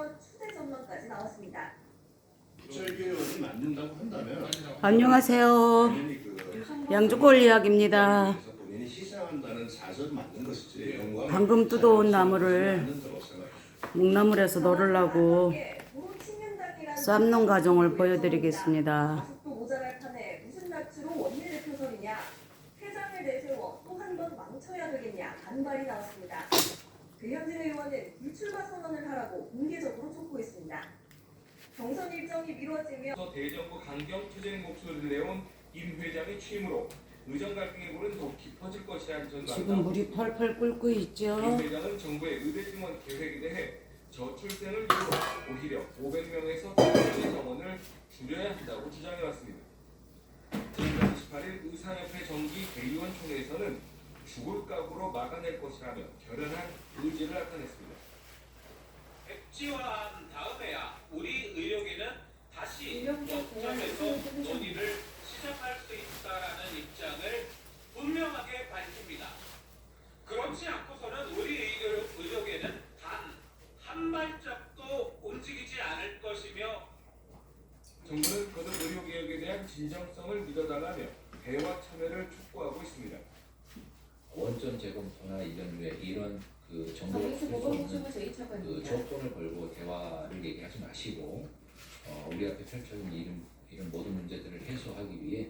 추대 전망까지 나왔습니다. 부처의원이 만든다고 한다면 안녕하세요. 양주골 이야기입니다. 본인이 희생한다는 사실은 맞는 것이지. 방금 뜯어온 나무를 묵나물에서 넣으려고 삶는 과정을 보여드리겠습니다. 가속도 모자랄 판에 무슨 낯으로 원내대표설이냐, 회장을 내세워 또 한 번 망쳐야 되겠냐 반발이 나왔습니다. 배현진 의원은 불출마 선언을 하라고 공개적으로 촉구했습니다. 경선 일정이 미뤄지며 대정부 강경 투쟁 목소리를 내온 임 회장의 취임으로 의정 갈등의 골은 더욱 깊어질 것이라는 전망이다. 지금 물이 펄펄 끓고 있죠. 임 회장은 정부의 의대 증원 계획에 대해 저출생을 이유로 오히려 500명에서 1000명의 정원을 줄여야 한다고 주장해왔습니다. 지난 28일 의사협회 정기 대의원 총회에서는 죽을 각오로 막아낼 것이라며 결연한 의지를 나타냈습니다. 백지화한 다음에야 우리 의료계는 다시 원점에서 논의를 시작할 수 있다라는 입장을 분명하게 밝힙니다. 그렇지 않고서는 우리 의료계는 단 한 발짝도 움직이지 않을 것이며 정부는 거듭 의료개혁에 대한 진정성을 믿어달라며 대화 참여를 촉구하고 있습니다. 원점 재검토나 이런 류의 이런 정보가 쓸수 없는 조건을 걸고 대화를 얘기하지 마시고 우리 앞에 펼쳐진 이런 모든 문제들을 해소하기 위해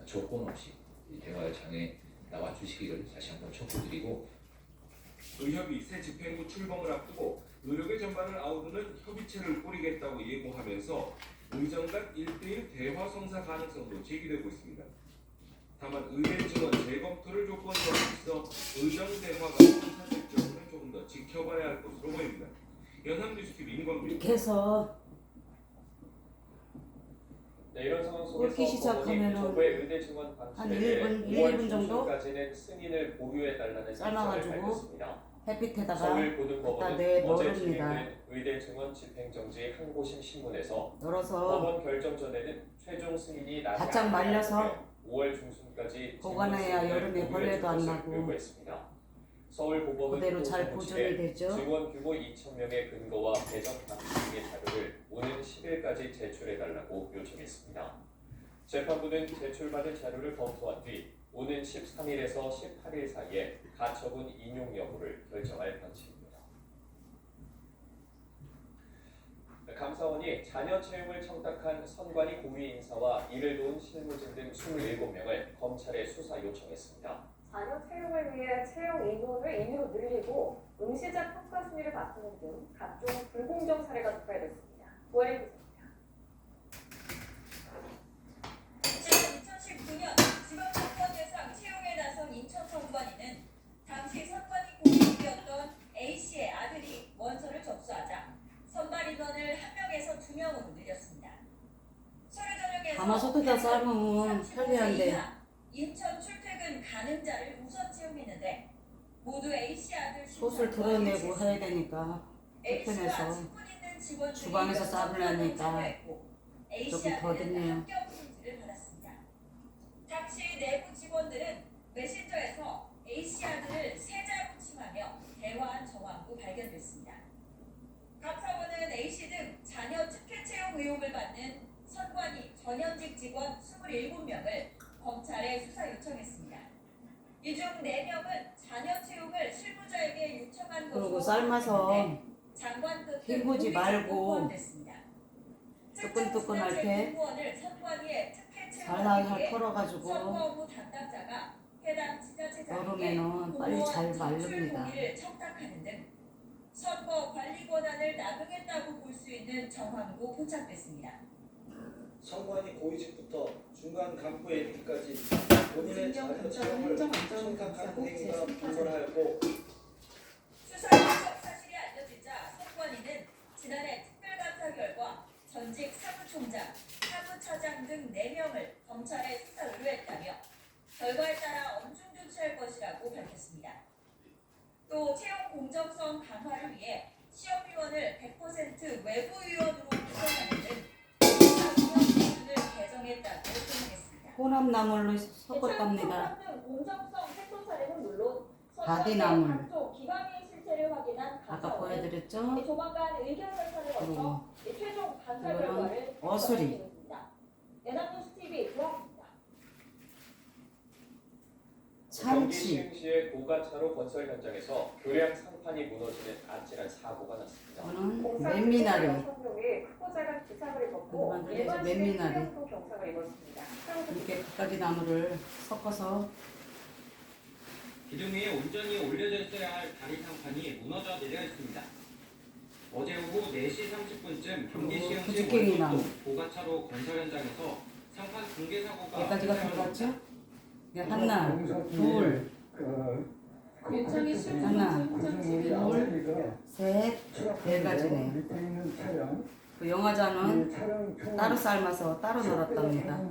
조건 없이 이 대화의 장에 나와 주시기를 다시 한번 촉구드리고, 의협이 새 집행부 출범을 앞두고 의료계 전반을 아우르는 협의체를 꾸리겠다고 예고하면서 의정 간 1대1 대화 성사 가능성도 제기되고 있습니다. 다만 의대 증원 재검토를 조건으로 있어 의정 대화가 성사될지는 조금 더 지켜봐야 할 것으로 보입니다. 연합뉴스TV 임광규. 이렇게 해서 네, 이런 상황 속에서 끓기 시작하면은 정부의 의대 증원 한 방침에 1분 정도 까지는 승인을 보류해달라는 삶아가지고 입장을 밝혔습니다. 햇빛에다가 서울 갖다 고등법원은 내 어제 넣습니다. 진행된 의대 증원 집행정지 항고심 신문에서 널어서 법원 결정 전에는 최종 승인이 나지 바짝 않는 말려서 가운데 5월 중순까지 보관해야 증원 여름에 승인을 벌레도 안 보류해줄 나고 것을 요구했습니다. 서울 고법은 그대로 또 잘 정부실에 보존이 되죠. 증원 규모 2,000명의 근거와 배정 방식 등의 자료를 오는 10일까지 제출해달라고 요청했습니다. 재판부는 제출받은 자료를 검토한 뒤 오는 13일에서 18일 사이에 가처분 인용 여부를 결정할 방침입니다. 감사원이 자녀 채용을 청탁한 선관위 고위 인사와 이를 도운 실무진 등 27명을 검찰에 수사 요청했습니다. 자녀 채용을 위해 채용 인원을 임의로 늘리고 응시자 평가 순위를 바꾸는 등 각종 불공정 사례가 적발됐습니다. 고혜리 기자입니다. 지난 2019년 지방선관 대상 채용에 나선 인천 선관위는 당시 선관위 고위직이었던 A씨의 아들이 원서를 접수하자 선발 인원을 1명에서 2명으로 늘렸습니다. 서류 전형에서 가마솥에다 삶으면 편리한데 인천 출퇴근 가능자를 우선 채용했는데 모두 A씨 아들 솥을 드러내고 해야 되니까 불편해서 주방에서 삶으려니까 조금 더듬네요. 합격 통지를 받았습니다. 당시 내부 직원들은 메신저에서 A씨 아들을 세자로 칭하며 대화한 정황도 발견됐습니다. 감사원은 A씨 등 자녀 특혜 채용 의혹을 받는 선관위 전현직 직원 27명을 검찰에 수사 요청했습니다. 이 중 4명은 자녀 채용을 실무자에게 요청한 것으로 그리고 삶아서 장관급 헹구지 말고 뜨끈뜨끈할 뜨끈뜨끈할 때 살살 털어가지고 선거부 담당자가 해당 지자체장에게 여름에는 빨리 잘 마릅니다. 공기를 청탁하는 등 선거 관리 권한을 남용했다고 볼 수 있는 정황도 포착됐습니다. 선관위 고위직부터 중간 간부에 이르기까지 본인의 자녀 채용을 청탁한 행위가 불벌하였고 수사의 사실이 알려지자 선관위는 지난해 특별감사 결과 전직 사무총장, 사무차장 등 4명을 검찰에 수사 의뢰했다며 결과에 따라 엄중 조치할 것이라고 밝혔습니다. 또 채용 공정성 강화를 위해 시험위원을 100% 외부 위원으로 구성하는 등 사무형 기준을 개정했다고 설명했습니다. 혼합나물로 섞었답니다. 공정성 훼손 사례는 물론 바디나물. 각종 기관의 실체를 확인한 아까 보여드렸죠? 조만간 의견 절차를 거쳐 최종 감사 이거는 결과를 어수리. 발표하겠습니다. 연합뉴스 TV 조합입니다. 경기 참치. 시흥시의 고가차로 건설 현장에서 교량 상판이 무너지는 아찔한 사고가 났습니다. 이거는 맨미나리. 6명이 크고 작은 부상을 입었고 만들어서 일반 맨미나리. 시민도 경상을 입었습니다. 이렇게 갖가지 나무를 섞어서 기둥 위에 온전히 올려져 있어야 할 다리 상판이 무너져 내려 있습니다. 어제 오후 4시 30분쯤 경기 시흥시 부직갱이 나무. 월곡동 고가차로 건설 현장에서 상판 붕괴 사고가 여기까지가 들어갔죠? 이게 하나, 둘, 윤창희 하나, 실무팀장 지휘 셋, 네 가지네. 그 영화자는 따로 삶아서 따로 놀았답니다.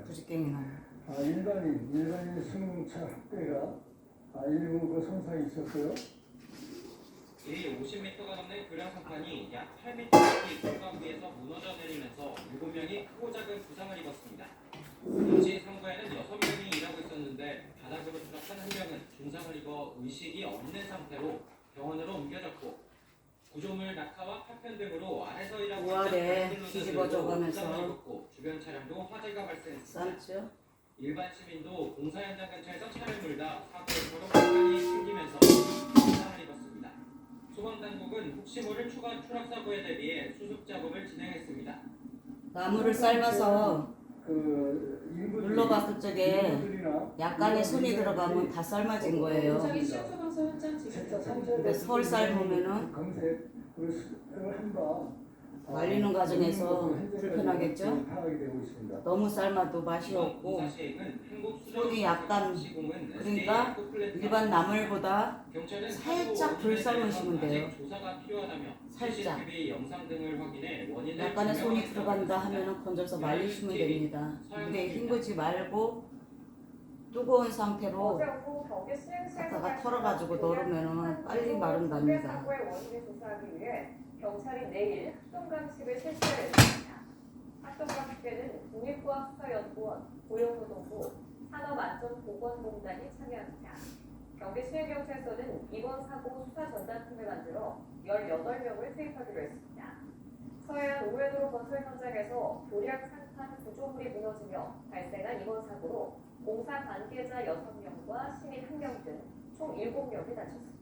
부직갱이 나무. 일반인 승용차 학대가 일부 그 손상이 있었어요. 이 50m가 넘는 교량 상판이 약 8m 높이 공간 위에서 무너져 내리면서 7명이 크고 작은 부상을 입었습니다. 당시 상부에는 6명이 일하고 있었는데 바닥으로 추락한 한 명은 중상을 입어 의식이 없는 상태로 병원으로 옮겨졌고 구조물 낙하와 파편 등으로 아래서 일하고 우아래 있던 뒤집어져가면서 부상을 입었고 주변 차량도 화재가 발생했습니다. 삶죠? 일반 시민도 공사 현장 근처에서 차를 몰다 사고에 사고가 생기면서 부상을 입었습니다. 소방당국은 혹시 모를 추가 추락 사고에 대비해 수습 작업을 진행했습니다. 나무를 삶아서 눌러봤을 적에 약간의 손이 들어가면 다 삶아진 거예요. 윤창희 실소방서 현장 지휘 근데 서울 삶으면은 말리는 과정에서 불편하겠죠? 너무 삶아도 맛이 없고 손이 약간 그러니까 일반 나물보다 살짝 덜 삶으시면 돼요. 살짝. 약간의 손이 들어간다 하면은 건져서 말리시면 됩니다. 근데 헹구지 말고 뜨거운 상태로 어제 오후 경기 시흥시에서 갖다가 털어가지고 넣으면은 빨리 마른답니다. 사고의 원인을 조사하기 위해 경찰이 내일 합동감식을 실시하겠습니다. 합동감식에는 국립과학수사연구원, 고용노동부, 산업안전보건공단이 참여합니다. 경기 시흥경찰서는 이번 사고 수사 전담팀을 만들어 18명을 투입하기로 했습니다. 서해안 우회도로 건설 현장에서 교량 상판 구조물이 무너지며 발생한 이번 사고로 공사 관계자 6명과 시민 1명 등 총 7명이 다쳤습니다.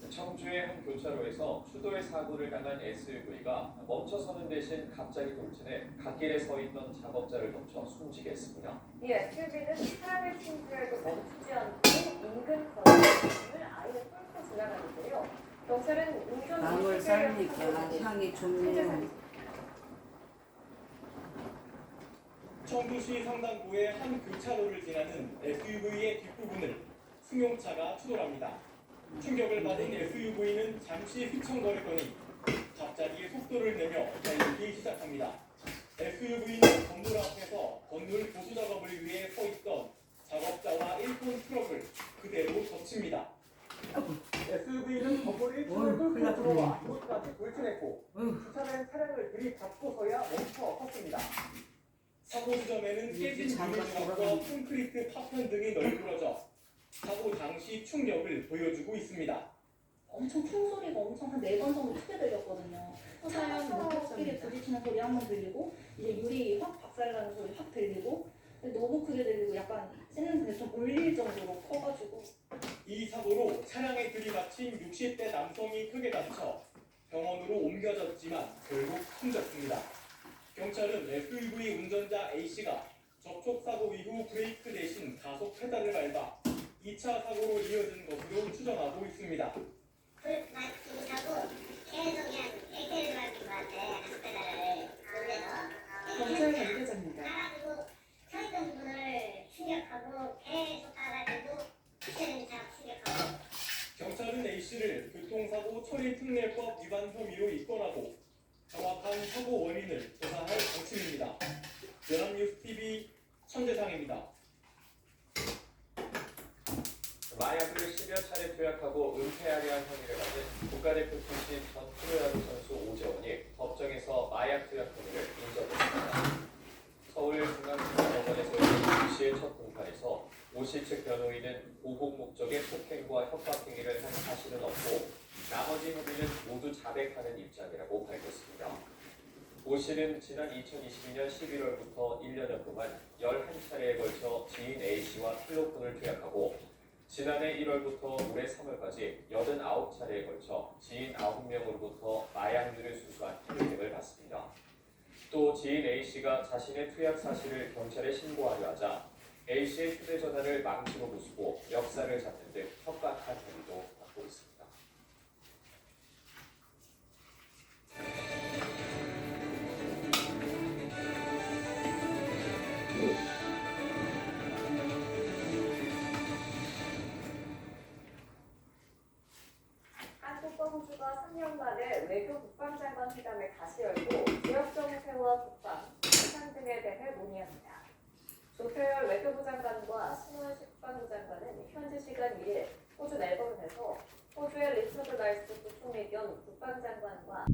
청주의 한 교차로에서 추돌 사고를 당한 SUV가 멈춰서는 대신 갑자기 돌진해 갓길에 서 있던 작업자를 덮쳐 숨지게 했습니다. 이 SUV는 사람을 침투해도 멈추지 않고 인근 거리를 아예 뚫고 지나가는데요. 경찰은 운전 나물 삶으니까 향이 좋네요. 청주시 상당구의 한 교차로를 지나는 SUV의 뒷부분을 승용차가 추돌합니다. 충격을 받은 SUV는 잠시 휘청거리더니 갑자기 속도를 내며 달리기 시작합니다. SUV는 건물 앞에서 건물 보수 작업을 위해 서 있던 작업자와 1톤 트럭을 그대로 덮칩니다. SUV는 건물이 트럭을 뚫고 들어와 이곳까지 돌진했고 주차된 차량을 들이받고서야 멈춰 섰습니다. 사고 지점에는 깨진 유리 조각과 콘크리트 파편 등이 널브러져 사고 당시 충격을 보여주고 있습니다. 엄청 큰 소리가 엄청 한 4번 정도 크게 들렸거든요. 서사연 목격끼리 부딪히는 소리 한 번 들리고 이제 유리 확 박살나는 소리 확 들리고 근데 너무 크게 들리고 약간 씻는데 좀 울릴 정도로 커가지고 이 사고로 차량에 들이받친 60대 남성이 크게 다쳐 병원으로 옮겨졌지만 결국 숨졌습니다. 경찰은 SUV 운전자 A씨가 접촉사고 이후 브레이크 대신 가속 페달을 밟아 2차 사고로 이어진 것으로 추정하고 있습니다. 경찰 관계자입니다. 경찰은 A씨를 교통사고 처리특례법 위반 혐의로 입건하고 정확한 사고 원인을 조사할 방침입니다. 연합뉴스TV 천재상입니다. 마약을 10여 차례 투약하고 은폐하려 한 혐의를 받은 국가대표 출신 전 프로야구 선수 오재원이 법정에서 마약 투약 혐의를 인정했습니다. 서울중앙지검법원에서 열린 2시의 첫 공판에서 오씨 측 변호인은 보복 목적의 폭행과 협박 행위를 한 사실은 없고 나머지 혐의는 모두 자백하는 입장이라고 밝혔습니다. 오씨는 지난 2022년 11월부터 1년여 동안 11차례에 걸쳐 지인 A씨와 필로폰을 투약하고 지난해 1월부터 올해 3월까지 89차례에 걸쳐 지인 9명으로부터 마약류를 수수한 혐의 등을 받습니다. 또 지인 A씨가 자신의 투약 사실을 경찰에 신고하려 하자 A씨의 휴대전화를 망치로 부수고 멱살을 잡는 등 협박한 혐의도 받고 있습니다. 한국과 호주가 3년 만에 외교 국방장관 회담을 다시 열고 지역 정세와 국방, 해상 등에 대해 논의합니다. 조태열 외교부 장관과 신원식 국방부 장관은 현지 시간 2일 호주 멜버른에서 호주의 리처드 라이스 부총리 겸 국방장관과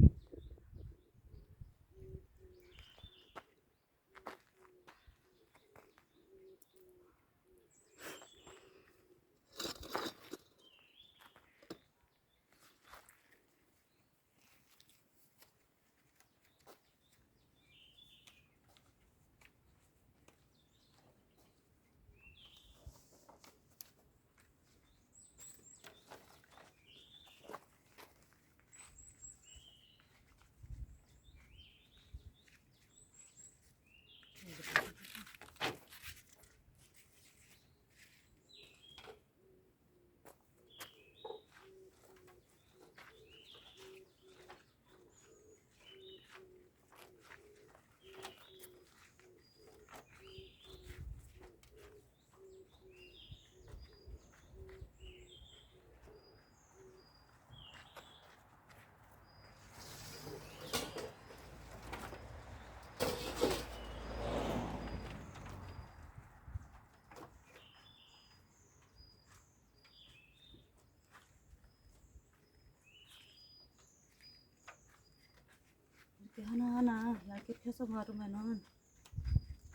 이렇게 하나하나 얇게 펴서 마르면은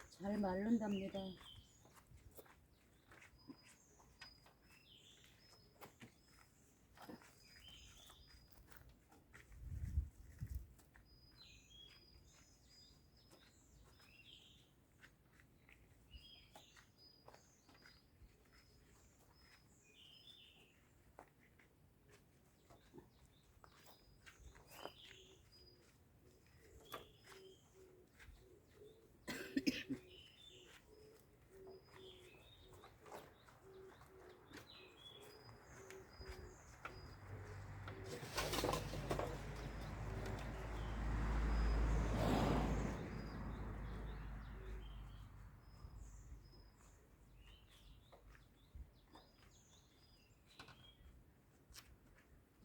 잘 마른답니다.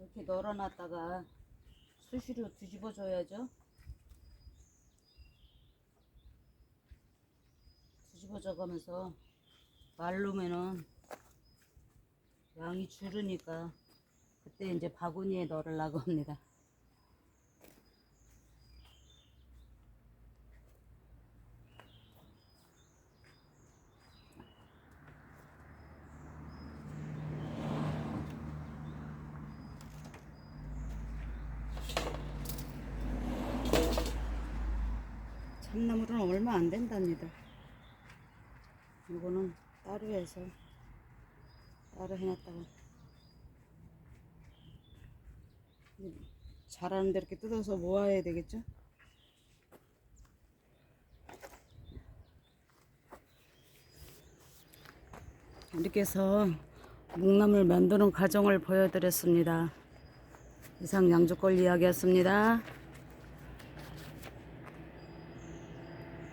이렇게 널어놨다가 수시로 뒤집어 줘야죠. 뒤집어 줘가면서 마르면은 양이 줄으니까 그때 이제 바구니에 넣으려고 합니다. 참나물은 얼마 안 된답니다. 이거는 따로 해서 따로 해놨다가 자라는데 이렇게 뜯어서 모아야 되겠죠? 이렇게 해서 묵나물 만드는 과정을 보여드렸습니다. 이상 양주골 이야기였습니다.